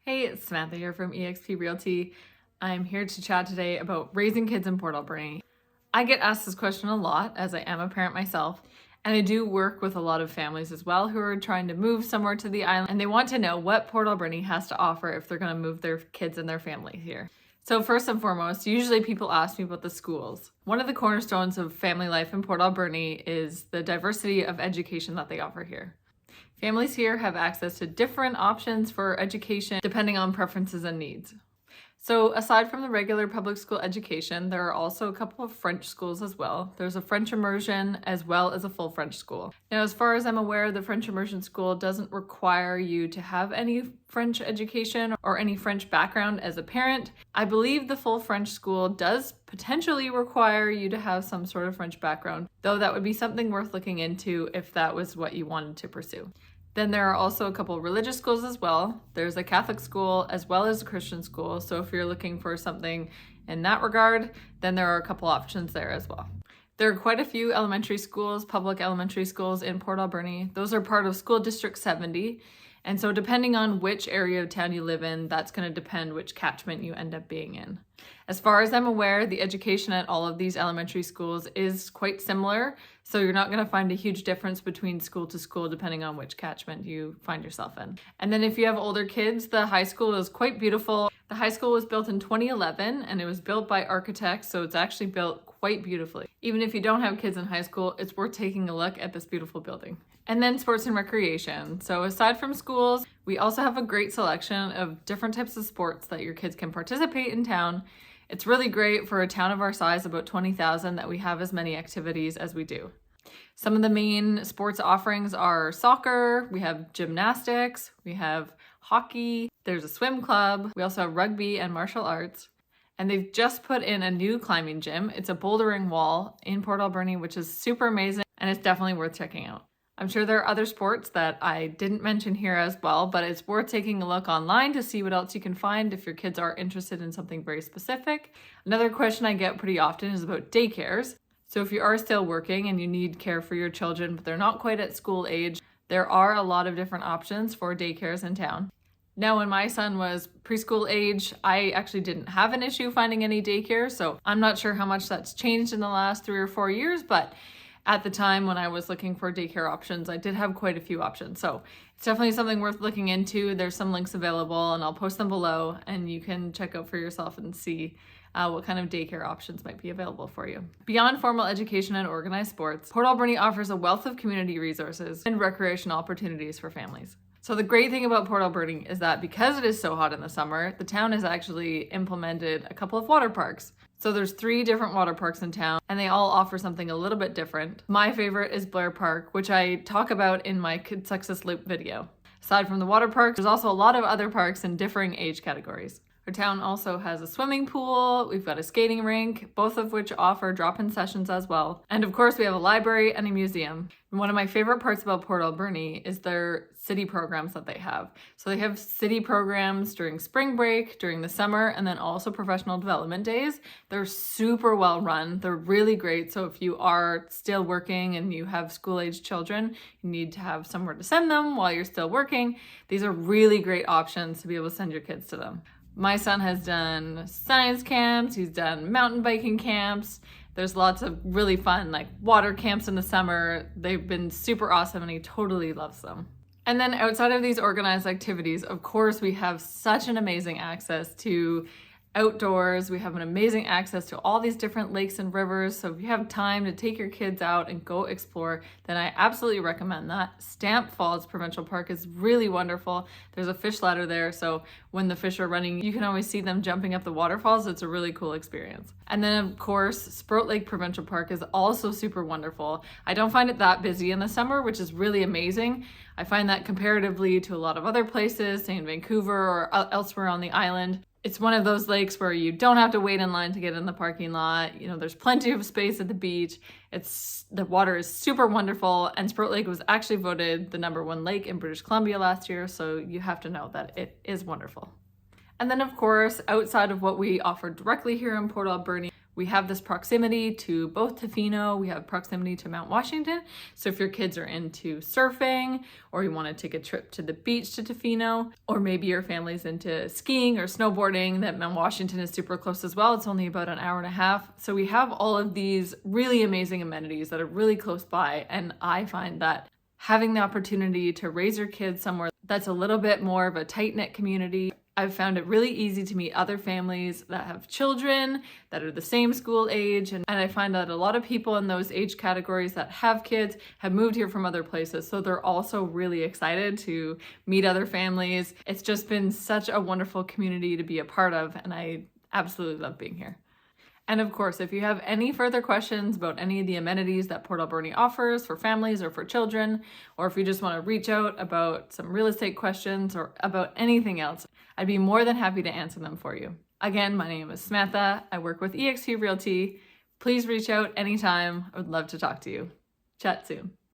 Hey, it's Samantha here from eXp Realty. I'm here to chat today about raising kids in Port Alberni. I get asked this question a lot as I am a parent myself, and I do work with a lot of families as well who are trying to move somewhere to the island, and they want to know what Port Alberni has to offer if they're going to move their kids and their family here. So first and foremost, usually people ask me about the schools. One of the cornerstones of family life in Port Alberni is the diversity of education that they offer here. Families here have access to different options for education depending on preferences and needs. So aside from the regular public school education, there are also a couple of French schools as well. There's a French immersion as well as a full French school. Now, as far as I'm aware, the French immersion school doesn't require you to have any French education or any French background as a parent. I believe the full French school does potentially require you to have some sort of French background, though that would be something worth looking into if that was what you wanted to pursue. Then there are also a couple of religious schools as well. There's a Catholic school as well as a Christian school. So if you're looking for something in that regard, then there are a couple options there as well. There are quite a few elementary schools, public elementary schools in Port Alberni. Those are part of School District 70. And so depending on which area of town you live in, that's going to depend which catchment you end up being in. As far as I'm aware, the education at all of these elementary schools is quite similar. So you're not going to find a huge difference between school to school depending on which catchment you find yourself in. And then if you have older kids, the high school is quite beautiful. The high school was built in 2011 and it was built by architects, so it's actually built quite beautifully. Even if you don't have kids in high school, it's worth taking a look at this beautiful building. And then sports and recreation. So aside from schools, we also have a great selection of different types of sports that your kids can participate in town. It's really great for a town of our size, about 20,000, that we have as many activities as we do. Some of the main sports offerings are soccer, we have gymnastics, we have hockey, there's a swim club, we also have rugby and martial arts. And they've just put in a new climbing gym. It's a bouldering wall in Port Alberni, which is super amazing, and it's definitely worth checking out. I'm sure there are other sports that I didn't mention here as well, but it's worth taking a look online to see what else you can find if your kids are interested in something very specific. Another question I get pretty often is about daycares. So if you are still working and you need care for your children, but they're not quite at school age, there are a lot of different options for daycares in town. Now, when my son was preschool age, I actually didn't have an issue finding any daycare, so I'm not sure how much that's changed in the last 3 or 4 years, but at the time when I was looking for daycare options, I did have quite a few options. So it's definitely something worth looking into. There's some links available and I'll post them below and you can check out for yourself and see what kind of daycare options might be available for you. Beyond formal education and organized sports, Port Alberni offers a wealth of community resources and recreational opportunities for families. So the great thing about Port Alberni is that because it is so hot in the summer, the town has actually implemented a couple of water parks. So there's 3 different water parks in town and they all offer something a little bit different. My favorite is Blair Park, which I talk about in my Kid Success Loop video. Aside from the water parks, there's also a lot of other parks in differing age categories. Our town also has a swimming pool, we've got a skating rink, both of which offer drop-in sessions as well. And of course we have a library and a museum. And one of my favorite parts about Port Alberni is their city programs that they have. So they have city programs during spring break, during the summer, and then also professional development days. They're super well run, they're really great. So if you are still working and you have school-aged children, you need to have somewhere to send them while you're still working. These are really great options to be able to send your kids to them. My son has done science camps, he's done mountain biking camps. There's lots of really fun like water camps in the summer. They've been super awesome and he totally loves them. And then outside of these organized activities, of course, we have such an amazing access to outdoors. We have an amazing access to all these different lakes and rivers. So if you have time to take your kids out and go explore, then I absolutely recommend that. Stamp Falls Provincial Park is really wonderful. There's a fish ladder there. So when the fish are running, you can always see them jumping up the waterfalls. It's a really cool experience. And then of course, Sprout Lake Provincial Park is also super wonderful. I don't find it that busy in the summer, which is really amazing. I find that comparatively to a lot of other places, say in Vancouver or elsewhere on the island, it's one of those lakes where you don't have to wait in line to get in the parking lot. You know, there's plenty of space at the beach. The water is super wonderful, and Sprout Lake was actually voted the #1 lake in British Columbia last year, so you have to know that it is wonderful. And then of course, outside of what we offer directly here in Port Alberni, We have this proximity to both Tofino, we have proximity to Mount Washington. So if your kids are into surfing, or you want to take a trip to the beach to Tofino, or maybe your family's into skiing or snowboarding, that Mount Washington is super close as well. It's only about an hour and a half. So we have all of these really amazing amenities that are really close by. And I find that having the opportunity to raise your kids somewhere that's a little bit more of a tight-knit community, I've found it really easy to meet other families that have children that are the same school age. And I find that a lot of people in those age categories that have kids have moved here from other places. So they're also really excited to meet other families. It's just been such a wonderful community to be a part of. And I absolutely love being here. And of course, if you have any further questions about any of the amenities that Port Alberni offers for families or for children, or if you just want to reach out about some real estate questions or about anything else, I'd be more than happy to answer them for you. Again, my name is Samantha. I work with eXp Realty. Please reach out anytime. I would love to talk to you. Chat soon.